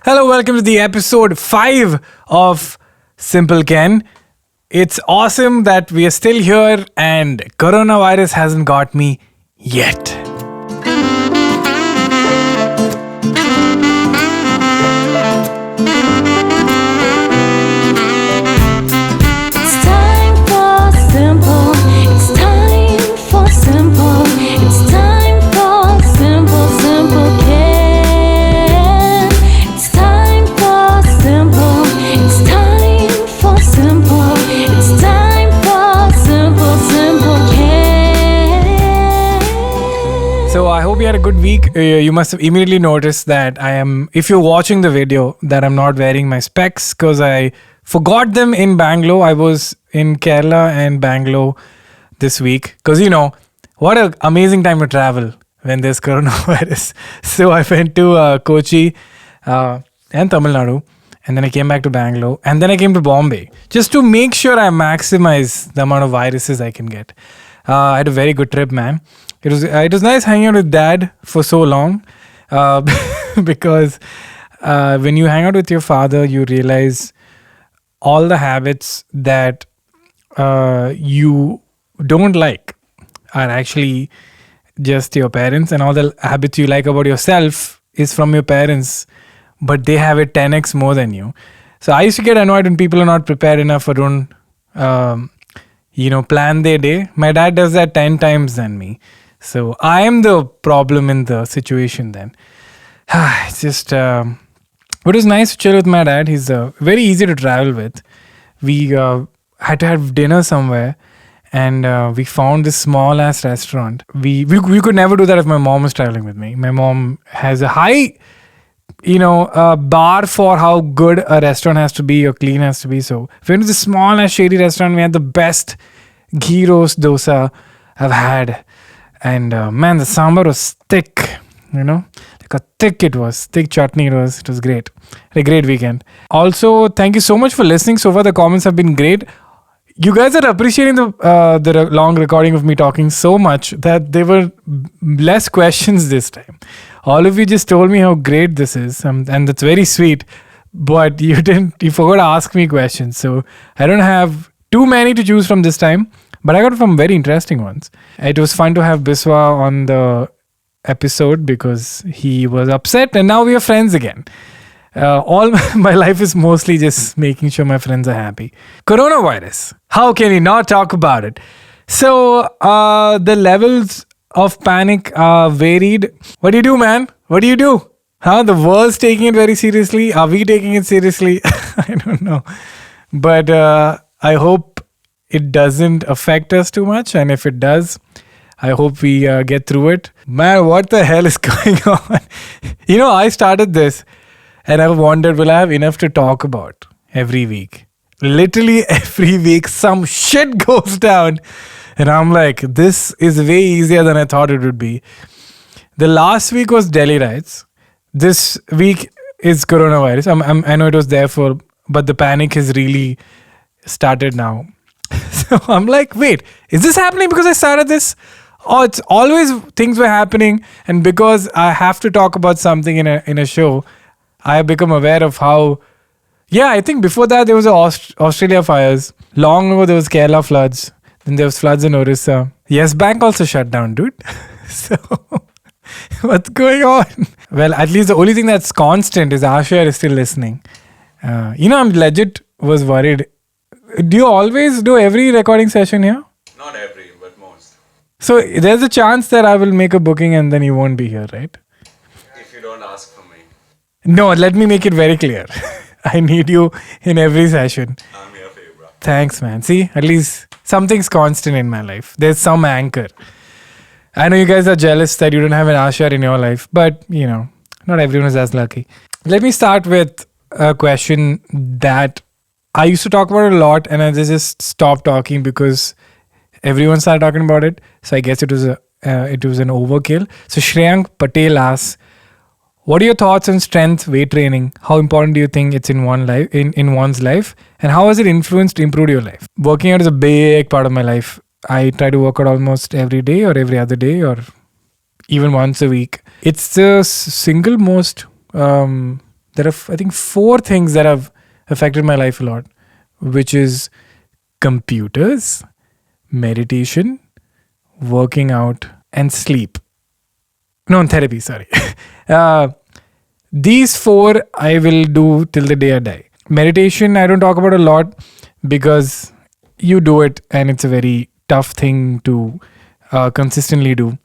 Hello, welcome to the episode 5 of Simple Ken. It's awesome that we are still here and coronavirus hasn't got me yet. So I hope you had a good week. You must have immediately noticed that if you're watching the video, that I'm not wearing my specs because I forgot them in Bangalore. I was in Kerala and Bangalore this week because, what an amazing time to travel when there's coronavirus. So I went to Kochi and Tamil Nadu, and then I came back to Bangalore, and then I came to Bombay just to make sure I maximize the amount of viruses I can get. I had a very good trip, man. It was nice hanging out with Dad for so long because when you hang out with your father, you realize all the habits that you don't like are actually just your parents, and all the habits you like about yourself is from your parents, but they have it 10x more than you. So I used to get annoyed when people are not prepared enough or don't plan their day. My dad does that 10 times than me. So I am the problem in the situation then. It's just, but it was nice to chill with my dad. He's very easy to travel with. We had to have dinner somewhere, and we found this small ass restaurant. We could never do that if my mom was traveling with me. My mom has a high, bar for how good a restaurant has to be or clean has to be. So we went to this small ass shady restaurant. We had the best ghee roast dosa I've had. And man, the sambar was thick, like a thick chutney it was. It was great. Had a great weekend. Also, thank you so much for listening. So far, the comments have been great. You guys are appreciating the long recording of me talking so much that there were less questions this time. All of you just told me how great this is, and that's very sweet. But you forgot to ask me questions. So I don't have too many to choose from this time. But I got some very interesting ones. It was fun to have Biswa on the episode because he was upset and now we are friends again. All my life is mostly just making sure my friends are happy. Coronavirus. How can we not talk about it? So the levels of panic are varied. What do you do, man? What do you do? The world's taking it very seriously. Are we taking it seriously? I don't know. But I hope it doesn't affect us too much, and if it does, I hope we get through it. Man, what the hell is going on? I started this and I've wondered, will I have enough to talk about every week? Literally every week some shit goes down and I'm like, this is way easier than I thought it would be. The last week was Delhi riots. This week is coronavirus. I know it was there but the panic has really started now. So I'm like, wait, is this happening because I started this? Or it's always things were happening, and because I have to talk about something in a show, I have become aware of how. Yeah, I think before that there was Australia fires. Long ago there was Kerala floods. Then there was floods in Orissa. Yes Bank also shut down, dude. So what's going on? Well, at least the only thing that's constant is Asher is still listening. I'm legit was worried. Do you always do every recording session here? Not every, but most. So there's a chance that I will make a booking and then you won't be here, right? If you don't ask for me. No, let me make it very clear. I need you in every session. I'm here for you, bro. Thanks, man. See, at least something's constant in my life. There's some anchor. I know you guys are jealous that you don't have an Asher in your life, but, not everyone is as lucky. Let me start with a question that I used to talk about it a lot, and I just stopped talking because everyone started talking about it. So I guess it was an overkill. So Shreyank Patel asks, what are your thoughts on strength weight training? How important do you think it's in one's life? And how has it influenced to improve your life? Working out is a big part of my life. I try to work out almost every day or every other day or even once a week. It's the single most there are, I think, 4 things that have affected my life a lot, which is computers, meditation, working out, and sleep. No, and therapy, sorry. uh, these 4 I will do till the day I die. Meditation, I don't talk about a lot because you do it and it's a very tough thing to consistently do.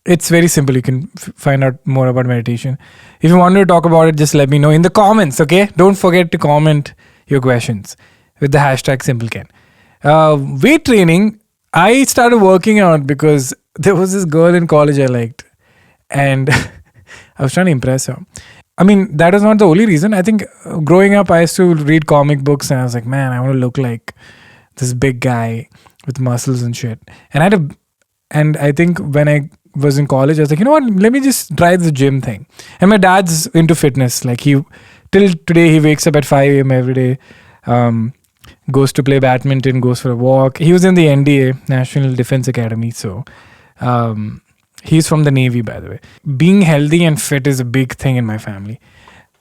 It's very simple. You can find out more about meditation. If you want to talk about it, just let me know in the comments, okay? Don't forget to comment your questions with the hashtag SimpleKen. Weight training, I started working out because there was this girl in college I liked. And I was trying to impress her. I mean, that is not the only reason. I think growing up, I used to read comic books and I was like, man, I want to look like this big guy with muscles and shit. And I think when I was in college, I was like, you know what, let me just try the gym thing. And my dad's into fitness. Like till today, he wakes up at 5 a.m. every day, goes to play badminton, goes for a walk. He was in the NDA, National Defense Academy. So he's from the Navy, by the way. Being healthy and fit is a big thing in my family.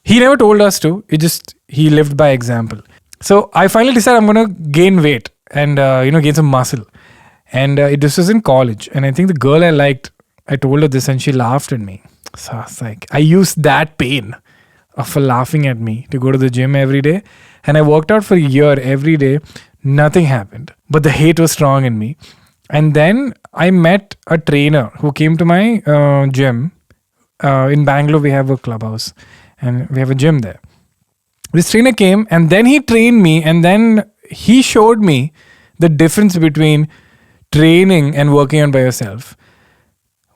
He never told us to. He lived by example. So I finally decided I'm going to gain weight and, gain some muscle. And this was in college. And I think the girl I liked, I told her this and she laughed at me. So I was like, I used that pain of her laughing at me to go to the gym every day. And I worked out for a year every day. Nothing happened. But the hate was strong in me. And then I met a trainer who came to my gym. In Bangalore, we have a clubhouse and we have a gym there. This trainer came and then he trained me and then he showed me the difference between training and working out by yourself.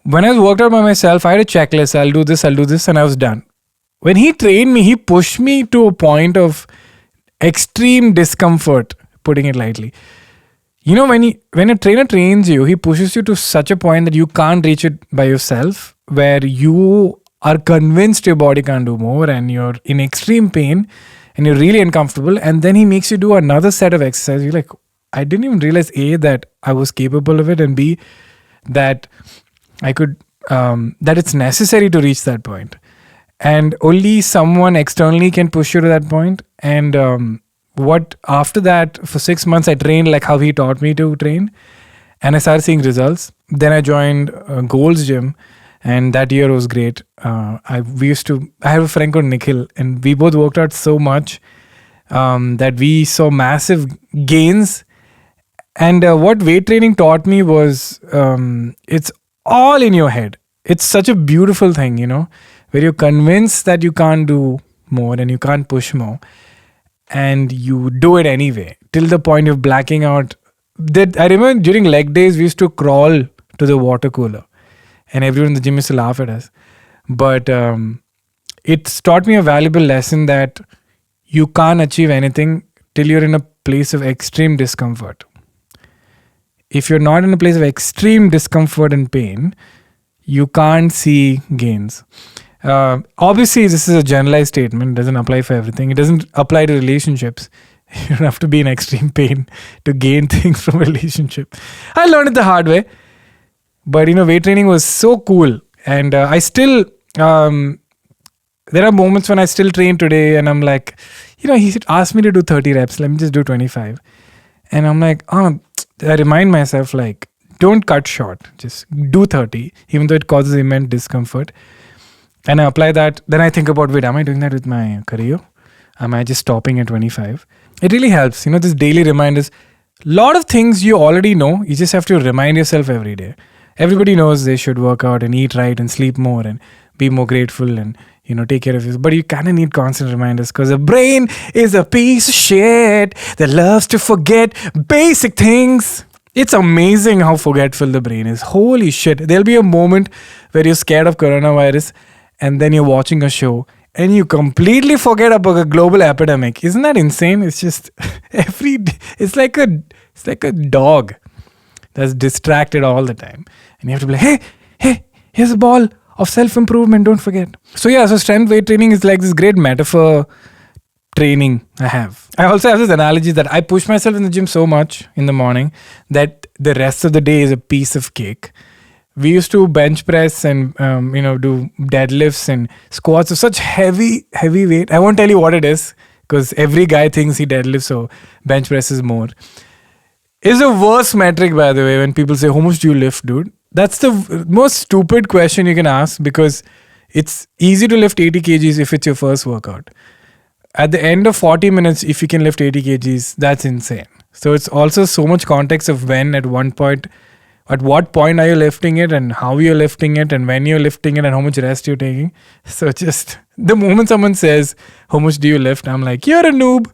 When I worked out by myself, I had a checklist. I'll do this, and I was done. When he trained me, he pushed me to a point of extreme discomfort, putting it lightly. You know, when a trainer trains you, he pushes you to such a point that you can't reach it by yourself, where you are convinced your body can't do more and you're in extreme pain and you're really uncomfortable. And then he makes you do another set of exercises. You're like, I didn't even realize A, that I was capable of it, and B, that I could, that it's necessary to reach that point. And only someone externally can push you to that point. And after that, for 6 months, I trained like how he taught me to train. And I started seeing results. Then I joined Gold's Gym. And that year was great. I have a friend called Nikhil, and we both worked out so much that we saw massive gains. And what weight training taught me was it's all in your head. It's such a beautiful thing, where you're convinced that you can't do more and you can't push more. And you do it anyway, till the point of blacking out. I remember during leg days, we used to crawl to the water cooler. And everyone in the gym used to laugh at us. But it's taught me a valuable lesson that you can't achieve anything till you're in a place of extreme discomfort. If you're not in a place of extreme discomfort and pain, you can't see gains. Obviously, this is a generalized statement. It doesn't apply for everything. It doesn't apply to relationships. You don't have to be in extreme pain to gain things from a relationship. I learned it the hard way. But, weight training was so cool. And I still, there are moments when I still train today and I'm like, he asked me to do 30 reps. Let me just do 25. And I'm like, I remind myself, like, don't cut short. Just do 30, even though it causes immense discomfort. And I apply that. Then I think about, wait, am I doing that with my career? Am I just stopping at 25? It really helps. This daily reminders. A lot of things you already know. You just have to remind yourself every day. Everybody knows they should work out and eat right and sleep more and be more grateful and, take care of yourself. But you kind of need constant reminders because the brain is a piece of shit that loves to forget basic things. It's amazing how forgetful the brain is. Holy shit. There'll be a moment where you're scared of coronavirus and then you're watching a show and you completely forget about a global epidemic. Isn't that insane? It's just it's like a dog that's distracted all the time. And you have to be like, hey, here's a ball of self-improvement, don't forget. So strength weight training is like this great metaphor training I have. I also have this analogy that I push myself in the gym so much in the morning that the rest of the day is a piece of cake, we used to bench press and do deadlifts and squats of such heavy weight. I won't tell you what it is because every guy thinks he deadlifts, so bench press is more. It's the worst metric, by the way, when people say, how much do you lift, dude? That's the most stupid question you can ask because it's easy to lift 80 kgs if it's your first workout. At the end of 40 minutes, if you can lift 80 kgs, that's insane. So it's also so much context of when, at what point are you lifting it and how you're lifting it and when you're lifting it and how much rest you're taking. So just the moment someone says, how much do you lift? I'm like, you're a noob.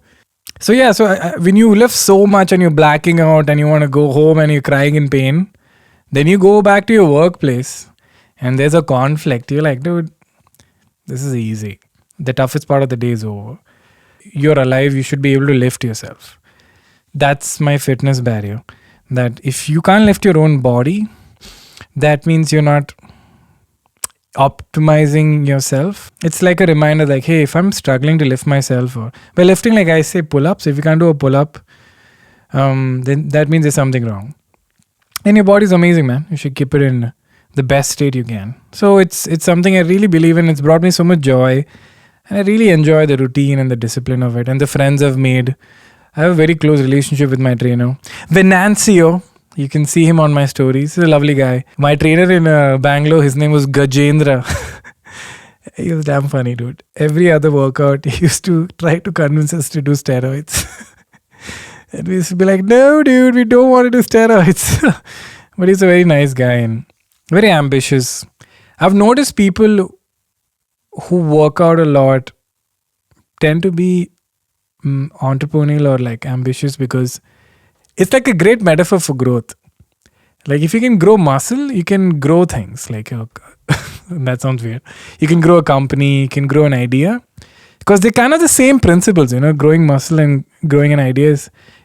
So yeah, when you lift so much and you're blacking out and you want to go home and you're crying in pain, then you go back to your workplace and there's a conflict. You're like, dude, this is easy. The toughest part of the day is over. You're alive. You should be able to lift yourself. That's my fitness barrier. That if you can't lift your own body, that means you're not optimizing yourself. It's like a reminder like, hey, if I'm struggling to lift myself, or by lifting, like I say, pull-ups, if you can't do a pull-up, then that means there's something wrong. And your body's amazing, man. You should keep it in the best state you can. So it's something I really believe in. It's brought me so much joy. And I really enjoy the routine and the discipline of it and the friends I've made. I have a very close relationship with my trainer. Venancio, you can see him on my stories. He's a lovely guy. My trainer in Bangalore, his name was Gajendra. He was damn funny, dude. Every other workout, he used to try to convince us to do steroids. And we used to be like, no, dude, we don't want to do steroids. But he's a very nice guy and very ambitious. I've noticed people who work out a lot tend to be entrepreneurial or like ambitious because it's like a great metaphor for growth. Like if you can grow muscle, you can grow things. Like that sounds weird. You can grow a company, you can grow an idea because they're kind of the same principles. Growing muscle and growing an idea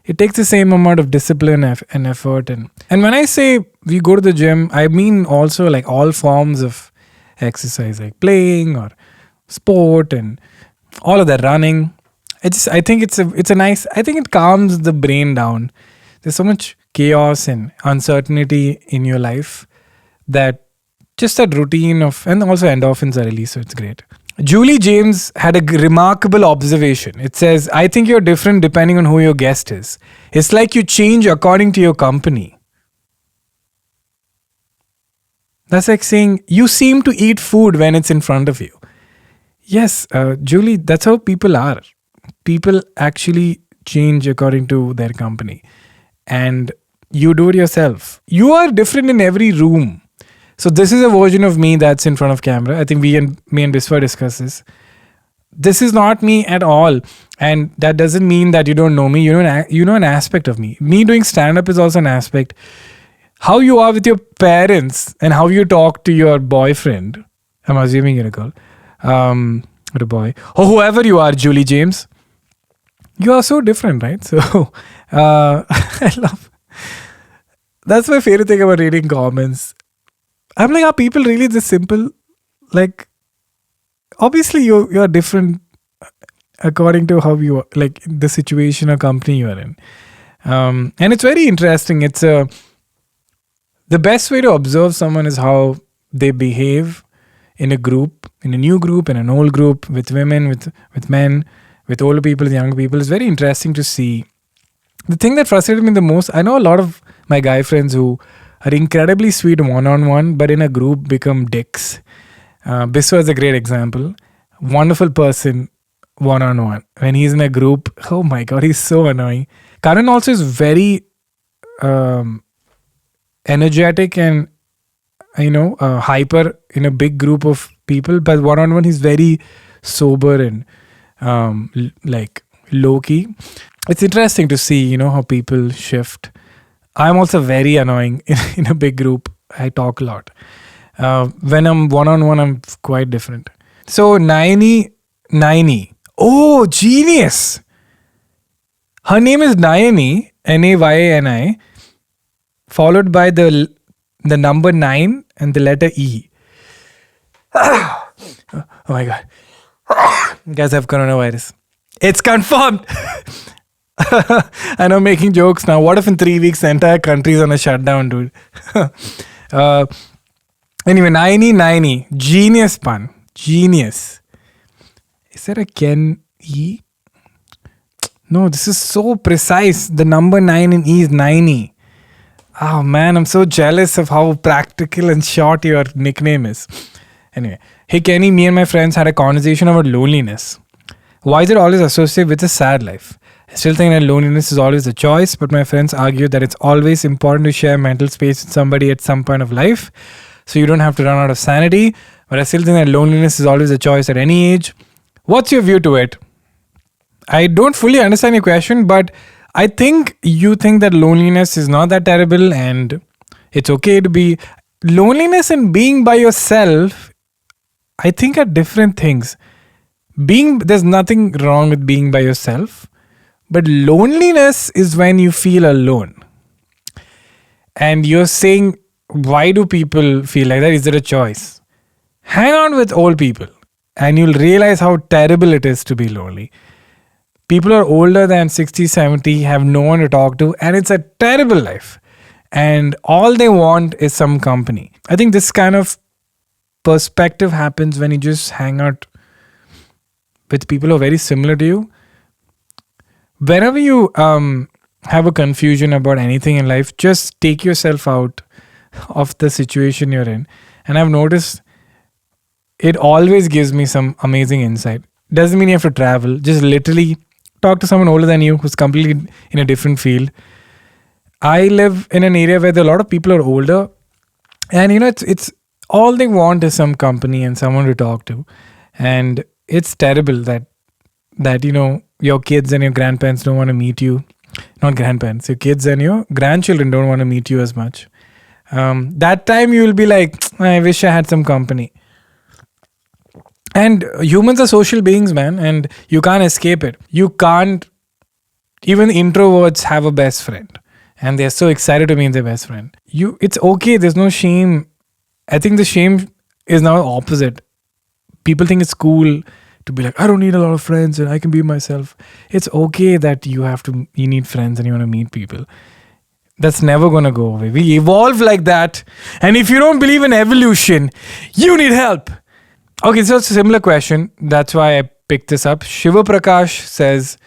it takes the same amount of discipline and effort. And when I say we go to the gym, I mean also like all forms of exercise, like playing or sport and all of that, running. I think it's a nice, I think it calms the brain down. There's so much chaos and uncertainty in your life that just that routine and also endorphins are released, so it's great. Julie James had a remarkable observation. It says, I think you're different depending on who your guest is. It's like you change according to your company. That's like saying you seem to eat food when it's in front of you. Yes, Julie, that's how people are. People actually change according to their company. And you do it yourself. You are different in every room. So this is a version of me that's in front of camera. I think me and Biswa discuss this. This is not me at all. And that doesn't mean that you don't know me. You know an aspect of me. Me doing stand-up is also an aspect. How you are with your parents and how you talk to your boyfriend. I'm assuming you're a girl. Or a boy. Or whoever you are, Julie James. You are so different, right? So, I love... That's my favorite thing about reading comments. I'm like, are people really this simple? Like, obviously you're different according to how you are, like the situation or company you are in. And it's very interesting. It's the best way to observe someone is how they behave in a group, in a new group, in an old group, with women, with men, with older people, with younger people. It's very interesting to see. The thing that frustrated me the most, I know a lot of my guy friends who are incredibly sweet one-on-one, but in a group become dicks. Biswa is a great example. Wonderful person one-on-one. When he's in a group, oh my God, he's so annoying. Karan also is very energetic and, hyper in a big group of people. But one-on-one, he's very sober and low-key. It's interesting to see, how people shift. I'm also very annoying in a big group. I talk a lot. When I'm one-on-one, I'm quite different. So, Nayani. Oh, genius. Her name is Nayani, Nayani, followed by the number 9 and the letter E. Oh my God. You guys have coronavirus. It's confirmed. I know, making jokes now. What if in 3 weeks the entire country is on a shutdown, dude? Anyway, 90. Genius pun. Genius. Is there a Ken E? No, this is so precise. The number 9 in E is 90. Oh man, I'm so jealous of how practical and short your nickname is. Anyway, hey Kenny, me and my friends had a conversation about loneliness. Why is it always associated with a sad life? I still think that loneliness is always a choice, but my friends argue that it's always important to share mental space with somebody at some point of life, so you don't have to run out of sanity. But I still think that loneliness is always a choice at any age. What's your view to it? I don't fully understand your question, but I think you think that loneliness is not that terrible and it's okay to be. Loneliness and being by yourself, I think, are different things. There's nothing wrong with being by yourself, but loneliness is when you feel alone. And you're saying, why do people feel like that? Is there a choice? Hang out with old people and you'll realize how terrible it is to be lonely. People are older than 60, 70, have no one to talk to, and it's a terrible life. And all they want is some company. I think this kind of perspective happens when you just hang out with people who are very similar to you. Whenever you have a confusion about anything in life, just take yourself out of the situation you're in. And I've noticed it always gives me some amazing insight. Doesn't mean you have to travel. Just literally talk to someone older than you who's completely in a different field. I live in an area where there are a lot of people who are older, and it's all they want is some company and someone to talk to. And it's terrible that your kids and your grandparents don't want to meet you. Not grandparents, your kids and your grandchildren don't want to meet you as much. That time you will be like, I wish I had some company. And humans are social beings, man, and you can't escape it. You can't. Even introverts have a best friend, and they're so excited to meet their best friend. It's okay. There's no shame. I think the shame is now opposite. People think it's cool to be like, I don't need a lot of friends and I can be myself. It's okay that you need friends and you want to meet people. That's never going to go away. We evolve like that. And if you don't believe in evolution, you need help. Okay, so it's a similar question. That's why I picked this up. Shiva Prakash says,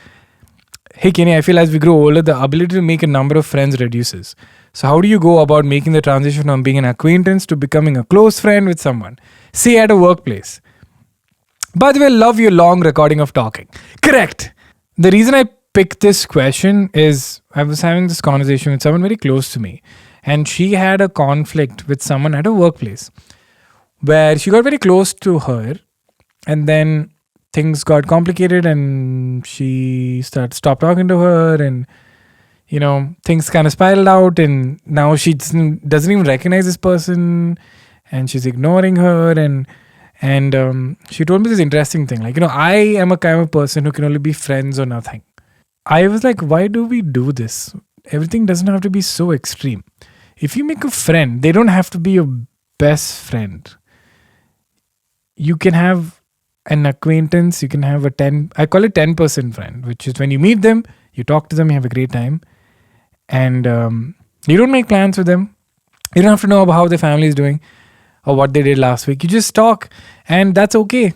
hey Kenny, I feel as we grow older, the ability to make a number of friends reduces. So how do you go about making the transition from being an acquaintance to becoming a close friend with someone? Say at a workplace. By the way, love your long recording of talking. Correct. The reason I picked this question is I was having this conversation with someone very close to me. And she had a conflict with someone at a workplace, where she got very close to her, and then things got complicated and she stopped talking to her, and things kind of spiraled out, and now she doesn't even recognize this person and she's ignoring her, and she told me this interesting thing, like, I am a kind of person who can only be friends or nothing. I was like, why do we do this? Everything doesn't have to be so extreme. If you make a friend, they don't have to be your best friend. You can have an acquaintance, you can have I call it 10% friend, which is when you meet them, you talk to them, you have a great time, and you don't make plans with them. You don't have to know about how their family is doing or what they did last week. You just talk, and that's okay.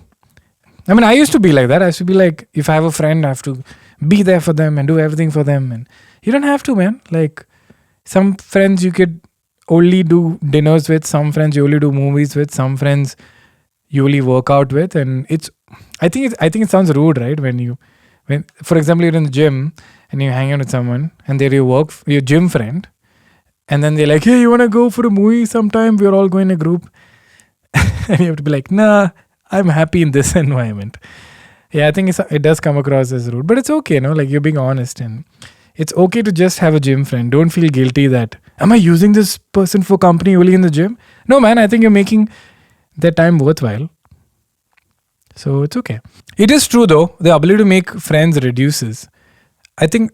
I mean, I used to be like that. I used to be like, if I have a friend, I have to be there for them and do everything for them. And you don't have to, man. Like, some friends you could only do dinners with, some friends you only do movies with, some friends you only work out with. And I think it sounds rude, right? When for example, you're in the gym and you hang out with someone and they're your gym friend, and then they're like, hey, you want to go for a movie sometime? We're all going in a group. And you have to be like, nah, I'm happy in this environment. Yeah, I think it does come across as rude, but it's okay, like, you're being honest, and it's okay to just have a gym friend. Don't feel guilty that, am I using this person for company only in the gym? No, man, I think you're making their time worthwhile. So it's okay. It is true, though, the ability to make friends reduces. I think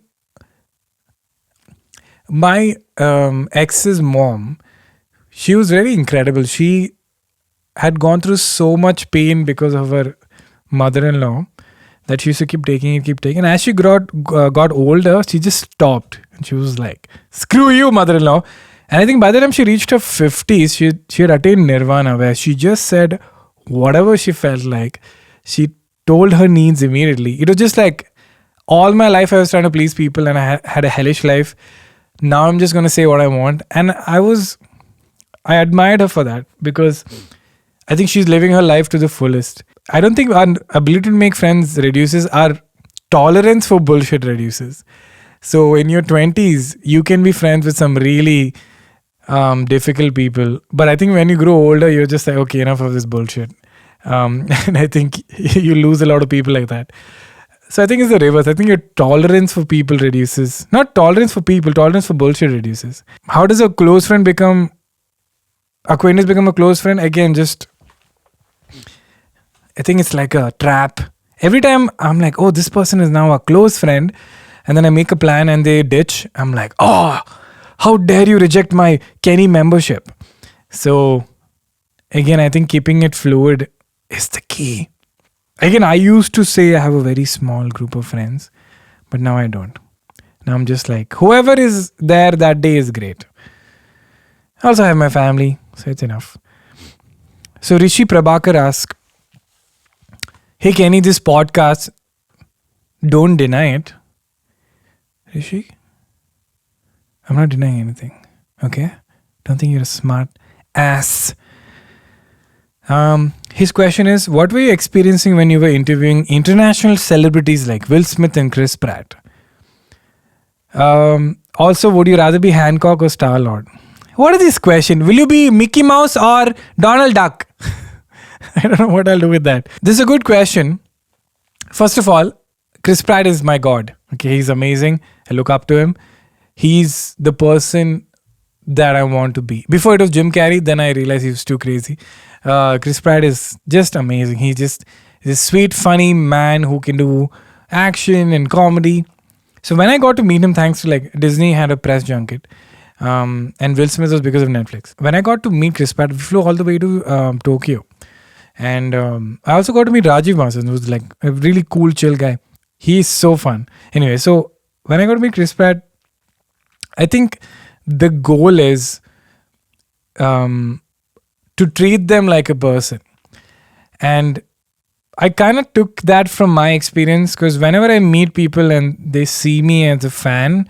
my ex's mom, she was very incredible. She had gone through so much pain because of her mother-in-law that she used to keep taking. And as she got older, she just stopped. And she was like, screw you, mother-in-law. And I think by the time she reached her 50s, she had attained nirvana, where she just said whatever she felt like. She told her needs immediately. It was just like all my life I was trying to please people and I had a hellish life. Now I'm just going to say what I want. And I admired her for that because I think she's living her life to the fullest. I don't think our ability to make friends reduces, our tolerance for bullshit reduces. So in your 20s, you can be friends with some really difficult people. But I think when you grow older, you're just like, okay, enough of this bullshit. And I think you lose a lot of people like that. So I think it's the reverse. I think your tolerance for people reduces. Not tolerance for people, tolerance for bullshit reduces. How does a close friend acquaintance become a close friend? Again, just, I think it's like a trap. Every time I'm like, oh, this person is now a close friend, and then I make a plan and they ditch, I'm like, oh, how dare you reject my Kenny membership? So again, I think keeping it fluid is the key. Again, I used to say I have a very small group of friends, but now I don't. Now I'm just like, whoever is there that day is great. I also have my family, so it's enough. So Rishi Prabhakar asked, hey Kenny, this podcast, don't deny it. Rishi, I'm not denying anything. Okay? Don't think you're a smart ass. His question is, what were you experiencing when you were interviewing international celebrities like Will Smith and Chris Pratt? Also, would you rather be Hancock or Star-Lord? What is this question? Will you be Mickey Mouse or Donald Duck? I don't know what I'll do with that. This is a good question. First of all, Chris Pratt is my god. Okay, he's amazing. I look up to him. He's the person that I want to be. Before it was Jim Carrey, then I realized he was too crazy. Chris Pratt is just amazing. He's a sweet, funny man who can do action and comedy. So when I got to meet him, thanks to like Disney had a press junket, and Will Smith was because of Netflix. When I got to meet Chris Pratt, we flew all the way to Tokyo. And I also got to meet Rajiv Masan, who's like a really cool, chill guy. He's so fun. Anyway, so when I got to meet Chris Pratt, I think the goal is to treat them like a person. And I kind of took that from my experience, because whenever I meet people and they see me as a fan,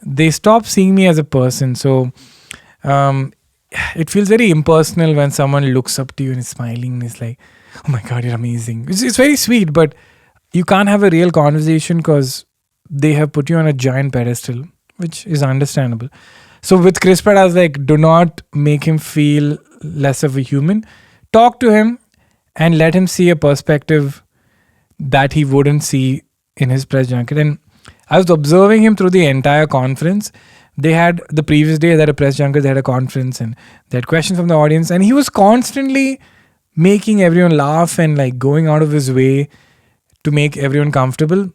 they stop seeing me as a person. So it feels very impersonal when someone looks up to you and is smiling and is like, oh my God, you're amazing. It's very sweet, but you can't have a real conversation because they have put you on a giant pedestal, which is understandable. So with Chris Pratt, I was like, do not make him feel less of a human. Talk to him and let him see a perspective that he wouldn't see in his press junket. And I was observing him through the entire conference. They had the previous day, they had a press junket, they had a conference, and they had questions from the audience. And he was constantly making everyone laugh and like going out of his way to make everyone comfortable.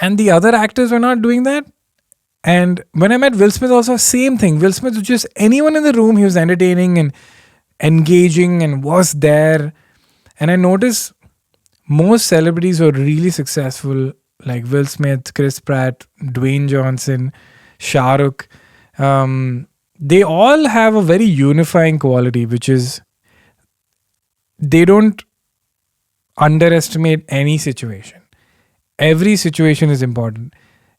And the other actors were not doing that. And when I met Will Smith, also same thing. Will Smith was just anyone in the room, he was entertaining and engaging and was there. And I noticed most celebrities who are really successful, like Will Smith, Chris Pratt, Dwayne Johnson, Shah Rukh, they all have a very unifying quality, which is they don't underestimate any situation. Every situation is important.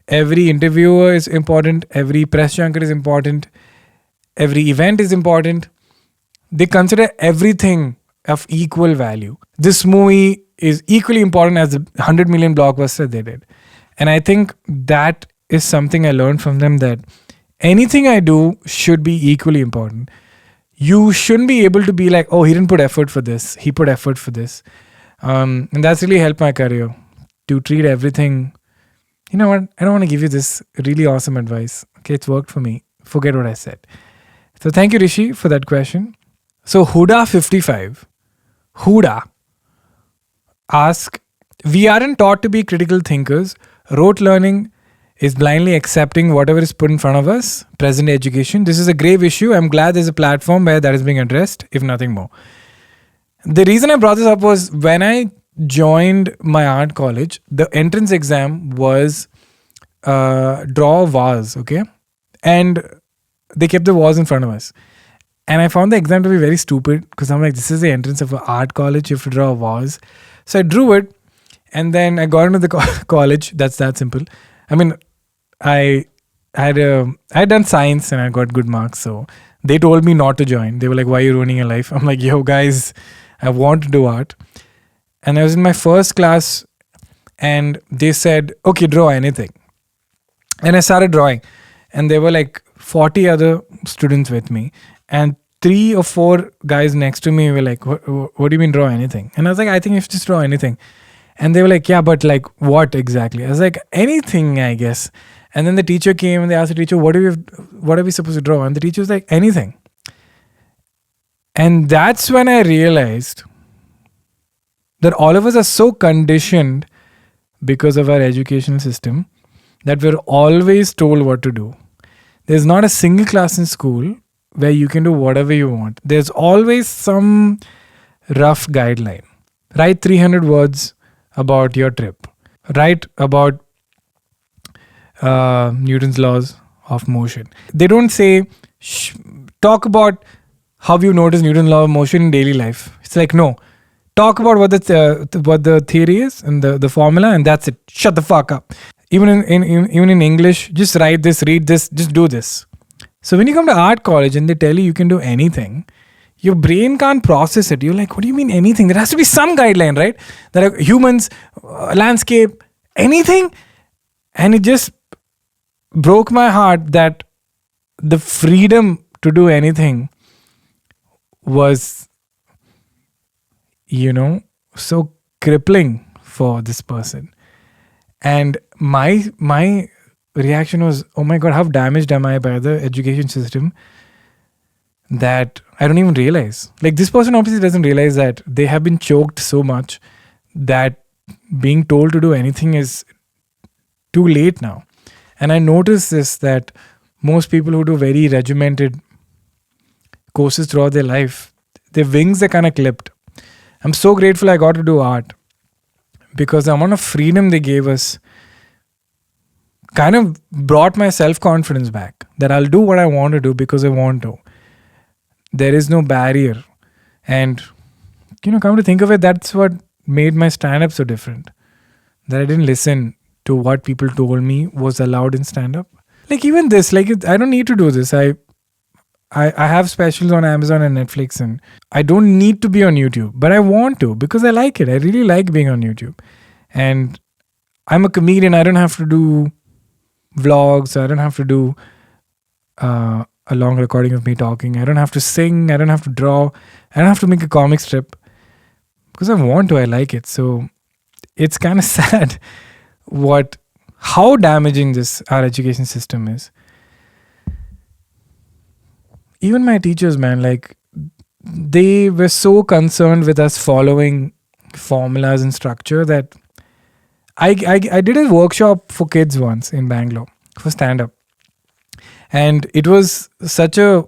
Every interviewer is important. Every press junket is important. Every event is important. They consider everything of equal value. This movie is equally important as the 100 million blockbuster they did. And I think that is something I learned from them, that anything I do should be equally important. You shouldn't be able to be like, oh, he didn't put effort for this. He put effort for this. And that's really helped my career, to treat everything. You know what? I don't want to give you this really awesome advice. Okay, it's worked for me. Forget what I said. So thank you, Rishi, for that question. So Huda55, Huda, ask, we aren't taught to be critical thinkers. Rote learning is blindly accepting whatever is put in front of us. Present education. This is a grave issue. I'm glad there's a platform where that is being addressed, if nothing more. The reason I brought this up was when I joined my art college, the entrance exam was draw a vase, okay? And they kept the walls in front of us. And I found the exam to be very stupid because I'm like, this is the entrance of an art college. You have to draw a vase. So I drew it. And then I got into the college. That's that simple. I mean, I had done science and I got good marks. So they told me not to join. They were like, why are you ruining your life? I'm like, yo, guys, I want to do art. And I was in my first class and they said, okay, draw anything. And I started drawing. And there were like 40 other students with me. And 3 or 4 guys next to me were like, what do you mean draw anything? And I was like, I think you should just draw anything. And they were like, yeah, but like what exactly? I was like, anything, I guess. And then the teacher came and they asked the teacher, what are we supposed to draw? And the teacher was like, anything. And that's when I realized that all of us are so conditioned because of our educational system that we're always told what to do. There's not a single class in school where you can do whatever you want. There's always some rough guideline. Write 300 words about your trip. Write about Newton's laws of motion. They don't say, talk about how you notice Newton's law of motion in daily life. It's like, no. Talk about what the theory is and the formula, and that's it. Shut the fuck up. Even in English, just write this, read this, just do this. So when you come to art college and they tell you can do anything, your brain can't process it. You're like, what do you mean anything? There has to be some guideline, right? There are humans, landscape, anything. And it just broke my heart that the freedom to do anything was, so crippling for this person. And my reaction was, oh my God, how damaged am I by the education system that I don't even realize. Like, this person obviously doesn't realize that they have been choked so much that being told to do anything is too late now. And I noticed this, that most people who do very regimented courses throughout their life, their wings are kind of clipped. I'm so grateful I got to do art because the amount of freedom they gave us kind of brought my self-confidence back, that I'll do what I want to do because I want to. There is no barrier. And, come to think of it, that's what made my stand-up so different. That I didn't listen to what people told me was allowed in stand-up. Like even this, I don't need to do this. I have specials on Amazon and Netflix, and I don't need to be on YouTube, but I want to because I like it. I really like being on YouTube. And I'm a comedian. I don't have to do vlogs. I don't have to do a long recording of me talking. I don't have to sing. I don't have to draw. I don't have to make a comic strip because I want to. I like it. So it's kind of sad how damaging our education system is. Even my teachers, man, they were so concerned with us following formulas and structure that I did a workshop for kids once in Bangalore for stand-up. And it was such a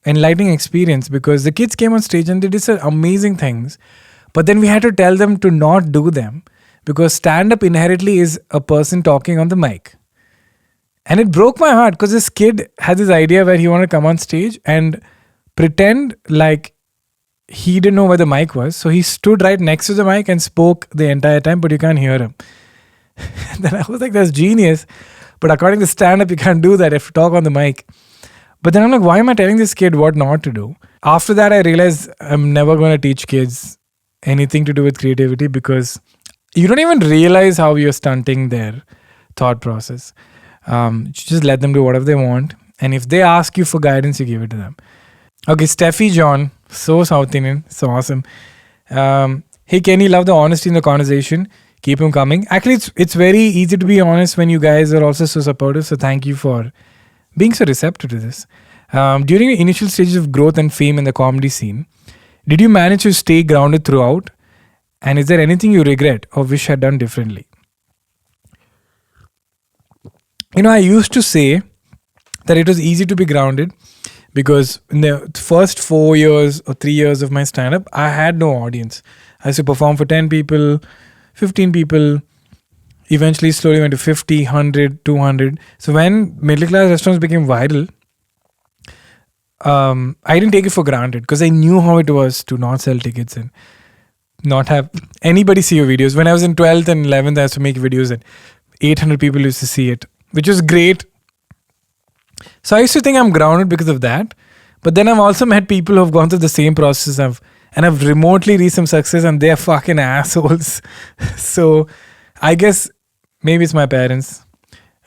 enlightening experience because the kids came on stage and they did some amazing things. But then we had to tell them to not do them because stand-up inherently is a person talking on the mic. And it broke my heart because this kid had this idea where he wanted to come on stage and pretend like he didn't know where the mic was. So he stood right next to the mic and spoke the entire time, but you can't hear him. Then I was like, that's genius. But according to stand-up, you can't do that if you talk on the mic. But then I'm like, why am I telling this kid what not to do? After that, I realized I'm never going to teach kids anything to do with creativity because you don't even realize how you're stunting their thought process. Just let them do whatever they want. And if they ask you for guidance, you give it to them. Okay, Steffi John. So South Indian. So awesome. Hey, Kenny, love the honesty in the conversation. Keep him coming. Actually, it's very easy to be honest when you guys are also so supportive. So thank you for being so receptive to this. During the initial stages of growth and fame in the comedy scene, did you manage to stay grounded throughout? And is there anything you regret or wish had done differently? I used to say that it was easy to be grounded because in the first 4 years or 3 years of my stand-up, I had no audience. I used to perform for 10 people, 15 people. Eventually, slowly went to 50, 100, 200. So when middle class restaurants became viral, I didn't take it for granted because I knew how it was to not sell tickets and not have anybody see your videos. When I was in 12th and 11th, I used to make videos and 800 people used to see it, which was great. So I used to think I'm grounded because of that. But then I've also met people who have gone through the same process and I've remotely reached some success and they're fucking assholes. So I guess maybe it's my parents.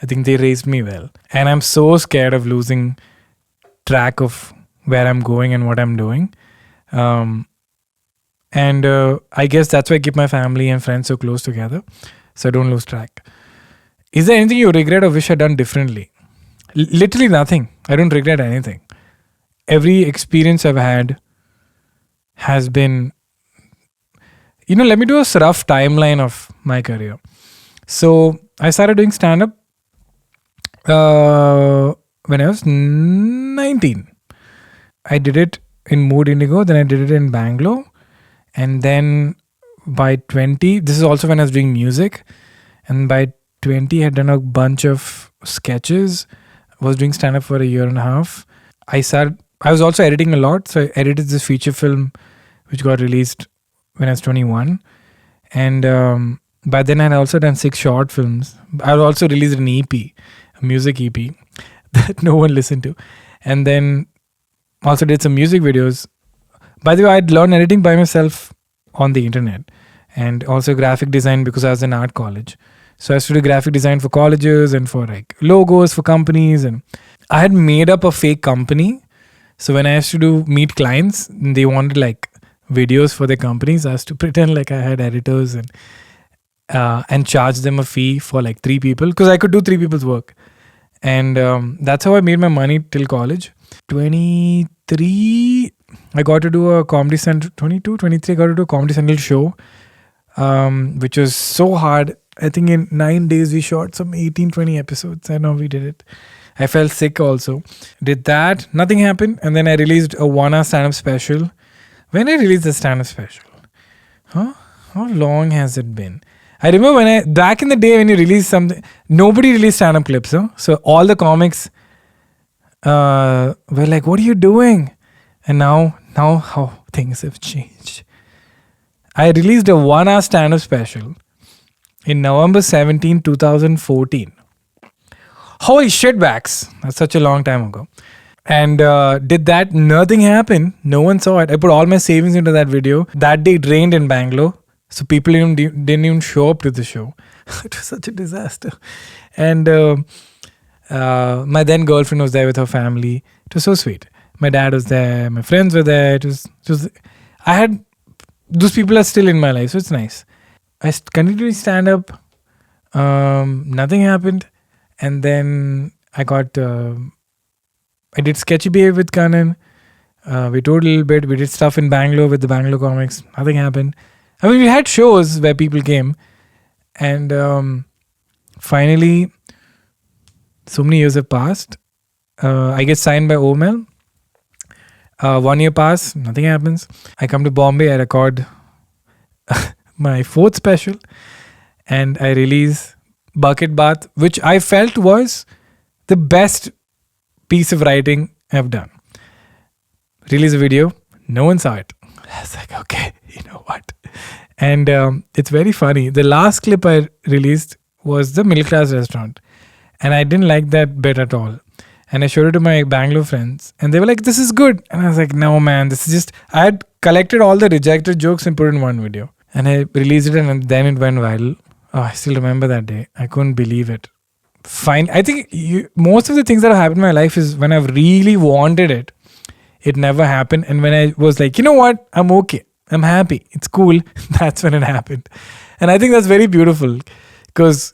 I think they raised me well. And I'm so scared of losing track of where I'm going and what I'm doing. I guess that's why I keep my family and friends so close together. So I don't lose track. Is there anything you regret or wish I'd done differently? Literally nothing. I don't regret anything. Every experience I've had has been, let me do a rough timeline of my career. So I started doing stand-up when I was 19. I did it in Mood Indigo, then I did it in Bangalore. And then by 20, this is also when I was doing music. And by 20, I had done a bunch of sketches. I was doing stand-up for a year and a half. I was also editing a lot. So I edited this feature film, which got released when I was 21. And by then I had also done 6 short films. I also released an EP, a music EP that no one listened to. And then also did some music videos. By the way, I'd learned editing by myself on the internet and also graphic design because I was in art college. So I used to do graphic design for colleges and for like logos for companies. And I had made up a fake company. So when I used to meet clients, they wanted like videos for their companies. I used to pretend like I had editors and charge them a fee for like 3 people because I could do 3 people's work. And that's how I made my money till college. 23, I got to do a Comedy Central. 22, 23, I got to do a Comedy Central show, which was so hard. I think in 9 days we shot some 18, 20 episodes. I know we did it. I felt sick also. Did that. Nothing happened. And then I released a 1-hour stand-up special. When I released the stand-up special? How long has it been? I remember back in the day when you released something, nobody released stand-up clips. Huh? So all the comics were like, what are you doing? And now how things have changed. I released a 1-hour stand-up special in November 17, 2014. Holy shit, Vax. That's such a long time ago. And did that. Nothing happened. No one saw it. I put all my savings into that video. That day it rained in Bangalore. So people didn't even show up to the show. It was such a disaster. And my then girlfriend was there with her family. It was so sweet. My dad was there. My friends were there. Those people are still in my life. So it's nice. I continued to stand up. Nothing happened. And then I did Sketchy Behavior with Kanan. We toured a little bit. We did stuff in Bangalore with the Bangalore comics. Nothing happened. I mean, we had shows where people came. And finally, so many years have passed. I get signed by OML. 1 year pass, nothing happens. I come to Bombay, I record my 4th special. And I release Bucket Bath, which I felt was the best piece of writing I've done. Release a video, no one saw it. I was like, okay, you know what? And it's very funny. The last clip I released was the middle class restaurant. And I didn't like that bit at all. And I showed it to my Bangalore friends. And they were like, this is good. And I was like, no, man, this is just... I had collected all the rejected jokes and put it in one video. And I released it and then it went viral. Oh, I still remember that day. I couldn't believe it. Fine. I think most of the things that have happened in my life is when I've really wanted it, it never happened. And when I was like, you know what? I'm okay. I'm happy. It's cool. That's when it happened. And I think that's very beautiful because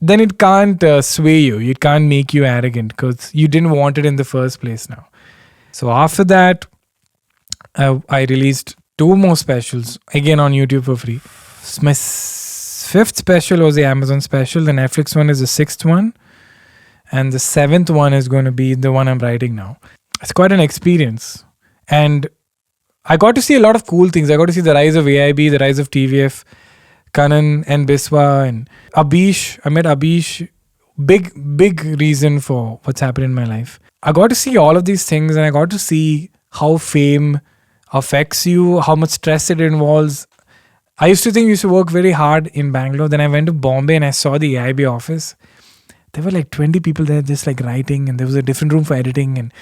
then it can't sway you. It can't make you arrogant because you didn't want it in the first place now. So after that, I released 2 more specials again on YouTube for free. My 5th special was the Amazon special. The Netflix one is the 6th one. And the 7th one is going to be the one I'm writing now. It's quite an experience. And I got to see a lot of cool things. I got to see the rise of AIB, the rise of TVF, Kanan and Biswa and Abish. I met Abish. Big reason for what's happened in my life. I got to see all of these things and I got to see how fame affects you, how much stress it involves. I used to think you used to work very hard in Bangalore. Then I went to Bombay and I saw the AIB office. There were like 20 people there just like writing, and there was a different room for editing. And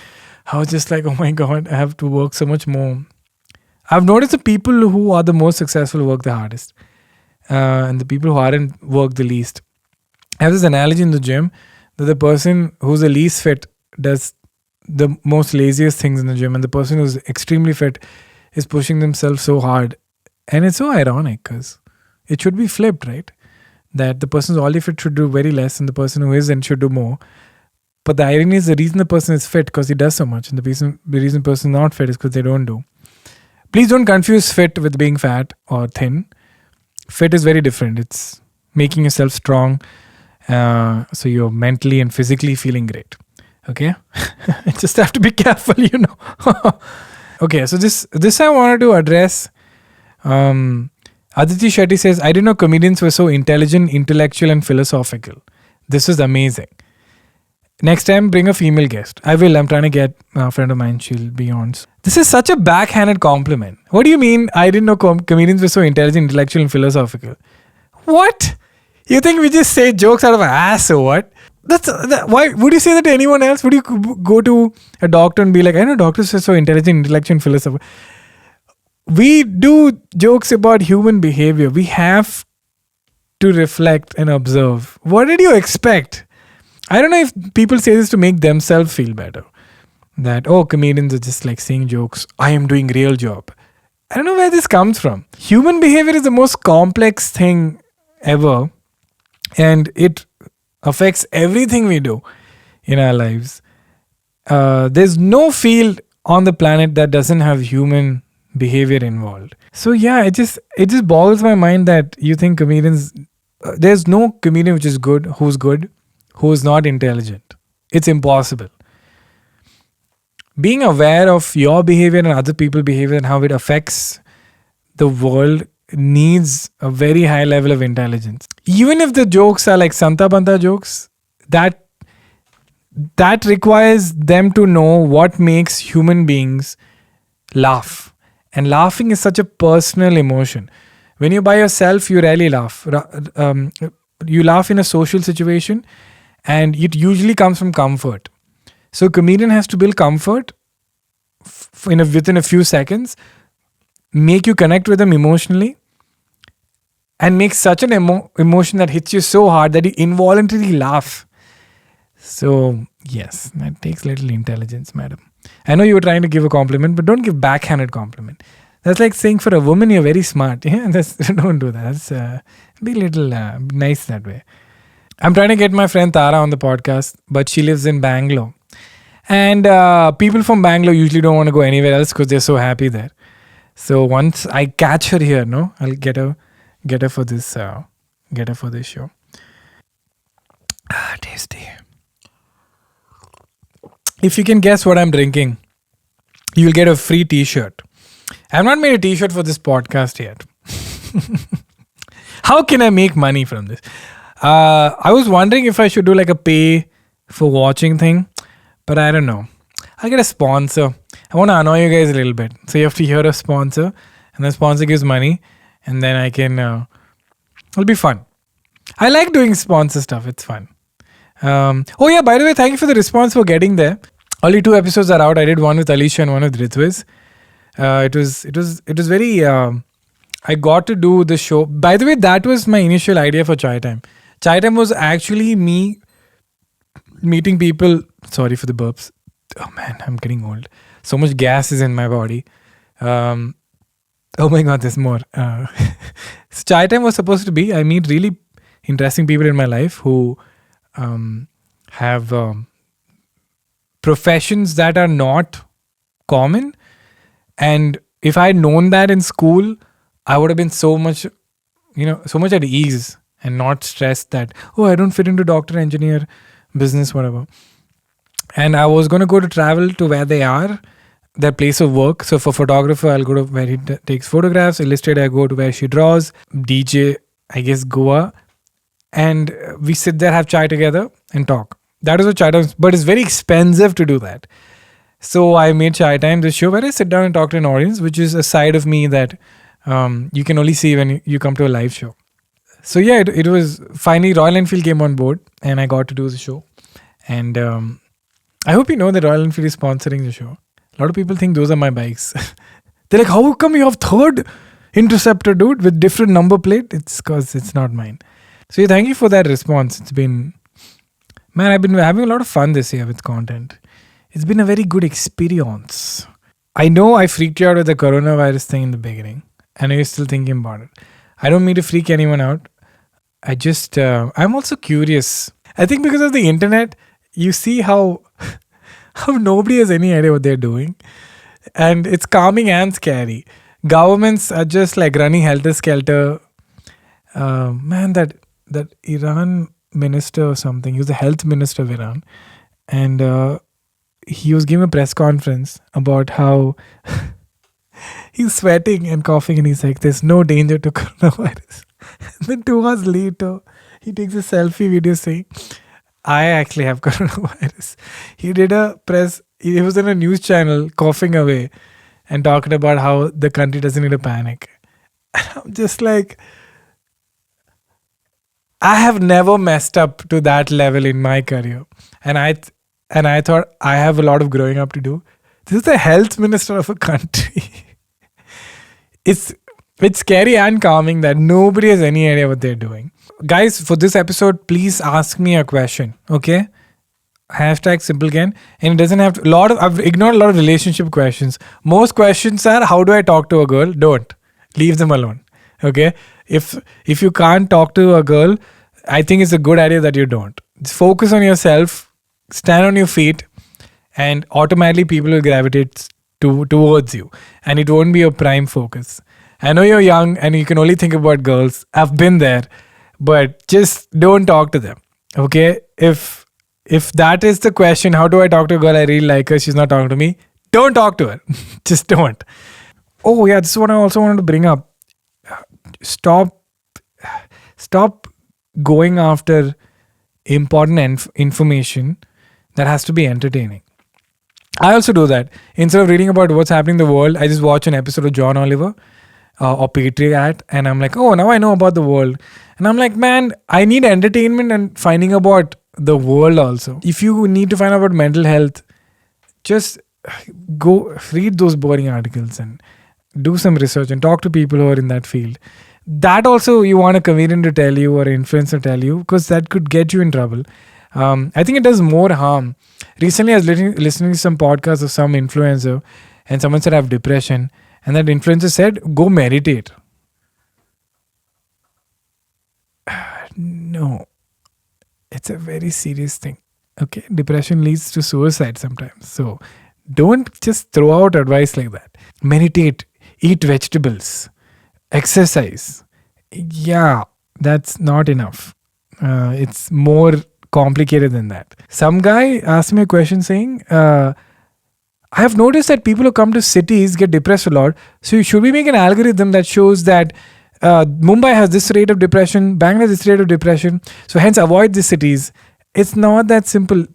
I was just like, oh my God, I have to work so much more. I've noticed the people who are the most successful work the hardest. And the people who aren't work the least. I have this analogy in the gym that the person who's the least fit does the most laziest things in the gym, and the person who's extremely fit is pushing themselves so hard. And it's so ironic because it should be flipped, right? That the person who's already fit should do very less and the person who isn't should do more. But the irony is the reason the person is fit because he does so much, and the reason the person not fit is because they don't do. Please don't confuse fit with being fat or thin. Fit is very different. It's making yourself strong, so you're mentally and physically feeling great. Okay? Just have to be careful, Okay, so this I wanted to address. Aditi Shetty says, I didn't know comedians were so intelligent, intellectual and philosophical. This is amazing. Next time, bring a female guest. I will. I'm trying to get a friend of mine. She'll be on. This is such a backhanded compliment. What do you mean I didn't know comedians were so intelligent, intellectual and philosophical? What? You think we just say jokes out of our ass or what? Why would you say that to anyone else? Would you go to a doctor and be like, I know doctors are so intelligent, intellectual and philosophical? We do jokes about human behavior. We have to reflect and observe. What did you expect? I don't know if people say this to make themselves feel better. That, comedians are just like saying jokes. I am doing real job. I don't know where this comes from. Human behavior is the most complex thing ever. And it affects everything we do in our lives. There's no field on the planet that doesn't have human behavior involved. So yeah, it just boggles my mind that you think comedians... there's no comedian who's good, who's not intelligent. It's impossible. Being aware of your behavior and other people's behavior and how it affects the world needs a very high level of intelligence. Even if the jokes are like Santa Banta jokes, that requires them to know what makes human beings laugh. And laughing is such a personal emotion. When you're by yourself, you rarely laugh. You laugh in a social situation, and it usually comes from comfort. So a comedian has to build comfort within a few seconds, make you connect with them emotionally, and make such an emotion that hits you so hard that you involuntarily laugh. So yes, that takes little intelligence, madam. I know you were trying to give a compliment, but don't give backhanded compliment. That's like saying for a woman you're very smart. Yeah, don't do that. That's be a little nice that way. I'm trying to get my friend Tara on the podcast, but she lives in Bangalore. And people from Bangalore usually don't want to go anywhere else because they're so happy there. So once I catch her here, I'll get her for this show. Tasty. If you can guess what I'm drinking, you'll get a free t-shirt. I've not made a t-shirt for this podcast yet. How can I make money from this? I was wondering if I should do like a pay for watching thing, but I don't know. I'll get a sponsor. I want to annoy you guys a little bit. So you have to hear a sponsor, and the sponsor gives money, and then I can... it'll be fun. I like doing sponsor stuff. It's fun. By the way, thank you for the response for getting there. Only 2 episodes are out. I did one with Alicia and one with Ritwiz. It was very... I got to do the show. By the way, that was my initial idea for Chai Time. Chai Time was actually me meeting people... Sorry for the burps. Oh man, I'm getting old. So much gas is in my body. Oh my God, there's more. So Chai Time was supposed to be, I meet really interesting people in my life who have professions that are not common. And if I had known that in school, I would have been so much at ease and not stressed that, I don't fit into doctor, engineer, business, whatever. And I was going to go to travel to where they are, their place of work. So for photographer, I'll go to where he takes photographs. Illustrator, I go to where she draws. DJ, I guess, Goa, and we sit there, have chai together, and talk. That is what chai time is, but it's very expensive to do that. So I made Chai Time, this show where I sit down and talk to an audience, which is a side of me that you can only see when you come to a live show. So yeah, it was finally Royal Enfield came on board, and I got to do the show. And I hope you know that Royal Enfield is sponsoring the show. A lot of people think those are my bikes. They're like, how come you have third Interceptor, dude, with different number plate? It's because it's not mine. So yeah, thank you for that response. It's been, man, I've been having a lot of fun this year with content. It's been a very good experience. I know I freaked you out with the coronavirus thing in the beginning. I know you're still thinking about it. I don't mean to freak anyone out. I just, I'm also curious. I think because of the internet, you see how nobody has any idea what they're doing. And it's calming and scary. Governments are just like running helter-skelter. Man, that Iran minister or something, he was the health minister of Iran. And he was giving a press conference about how he's sweating and coughing, and he's like, there's no danger to coronavirus. And then 2 hours later, he takes a selfie video saying, I actually have coronavirus. He did a press, he was in a news channel coughing away and talking about how the country doesn't need to panic. And I'm just like, I have never messed up to that level in my career. And I thought I have a lot of growing up to do. This is the health minister of a country. It's scary and calming that nobody has any idea what they're doing. Guys, for this episode, please ask me a question, okay? Hashtag simple Ken. And it doesn't have to, I've ignored a lot of relationship questions. Most questions are, how do I talk to a girl? Don't. Leave them alone, okay? If you can't talk to a girl, I think it's a good idea that you don't. Just focus on yourself, stand on your feet, and automatically people will gravitate towards you. And it won't be your prime focus. I know you're young and you can only think about girls. I've been there. But just don't talk to them, okay? If that is the question, how do I talk to a girl? I really like her. She's not talking to me. Don't talk to her. Just don't. Oh yeah, this is what I also wanted to bring up. Stop going after important information that has to be entertaining. I also do that. Instead of reading about what's happening in the world, I just watch an episode of John Oliver or Patriot, and I'm like, oh, now I know about the world. And I'm like, man, I need entertainment and finding about the world also. If you need to find out about mental health, just go read those boring articles and do some research and talk to people who are in that field. That also you want a comedian to tell you or an influencer to tell you, because that could get you in trouble. I think it does more harm. Recently, I was listening to some podcast of some influencer, and someone said I have depression, and that influencer said, go meditate. No, it's a very serious thing. Okay, depression leads to suicide sometimes. So don't just throw out advice like that. Meditate, eat vegetables, exercise. Yeah, that's not enough. It's more complicated than that. Some guy asked me a question saying, I have noticed that people who come to cities get depressed a lot. So should we make an algorithm that shows that Mumbai has this rate of depression, Bangalore has this rate of depression, so hence avoid these cities? It's not that simple.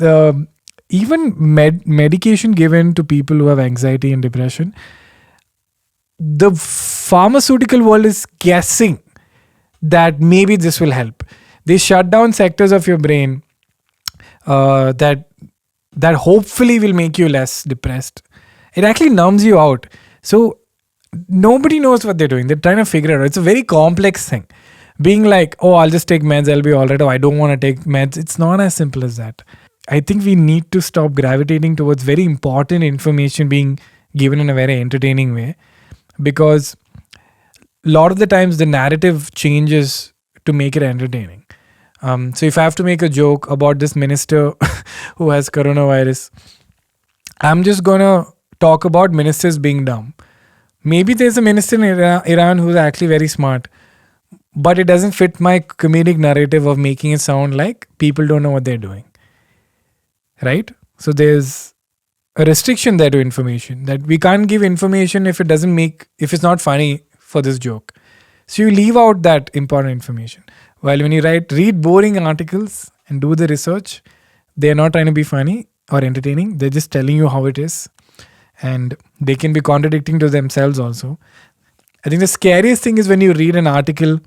Even medication given to people who have anxiety and depression, the pharmaceutical world is guessing that maybe this will help. They shut down sectors of your brain that hopefully will make you less depressed. It actually numbs you out. So nobody knows what they're doing. They're trying to figure it out. It's a very complex thing. Being like, oh, I'll just take meds, I'll be all right. Oh, I don't want to take meds. It's not as simple as that. I think we need to stop gravitating towards very important information being given in a very entertaining way, because a lot of the times the narrative changes to make it entertaining. So if I have to make a joke about this minister who has coronavirus, I'm just going to talk about ministers being dumb. Maybe there's a minister in Iran who's actually very smart, but it doesn't fit my comedic narrative of making it sound like people don't know what they're doing. Right? So there's a restriction there to information, that we can't give information if it's not funny for this joke. So you leave out that important information. While when you read boring articles and do the research, they're not trying to be funny or entertaining. They're just telling you how it is. And they can be contradicting to themselves also. I think the scariest thing is when you read an article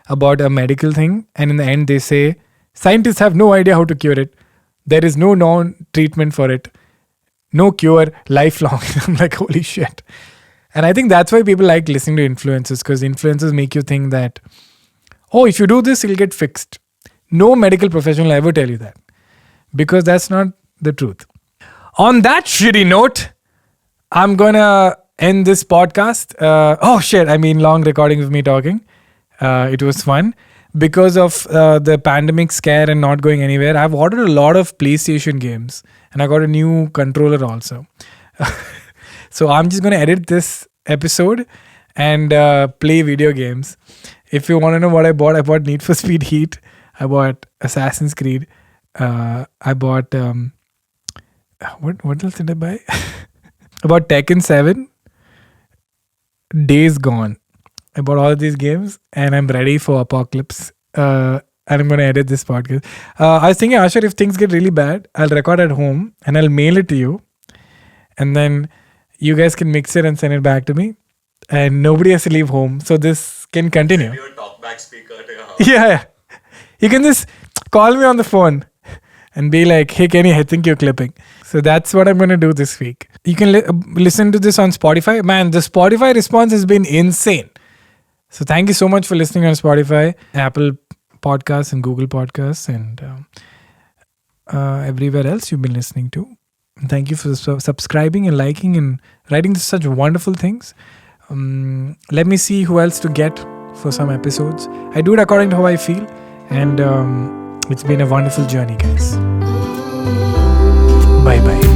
about a medical thing and in the end they say, scientists have no idea how to cure it. There is no known treatment for it. No cure, lifelong. I'm like, holy shit. And I think that's why people like listening to influencers, because influencers make you think that, oh, if you do this, it'll get fixed. No medical professional will ever tell you that, because that's not the truth. On that shitty note, I'm going to end this podcast. Long recording of me talking. It was fun. Because of the pandemic scare and not going anywhere, I've ordered a lot of PlayStation games and I got a new controller also. So I'm just going to edit this episode and play video games. If you want to know what I bought Need for Speed Heat. I bought Assassin's Creed. I bought... what else did I buy? I bought Tekken 7. Days Gone. I bought all of these games and I'm ready for apocalypse. And I'm going to edit this podcast. I was thinking, Ashar, if things get really bad, I'll record at home and I'll mail it to you. And then you guys can mix it and send it back to me. And nobody has to leave home. So this can continue. Send you a talkback speaker to your house. Yeah. You can just call me on the phone and be like, hey, Kenny, I think you're clipping. So that's what I'm going to do this week. You can listen to this on Spotify. Man, the Spotify response has been insane. So thank you so much for listening on Spotify, Apple Podcasts and Google Podcasts and everywhere else you've been listening to. And thank you for subscribing and liking and writing such wonderful things. Let me see who else to get for some episodes. I do it according to how I feel. And it's been a wonderful journey, guys. Bye-bye.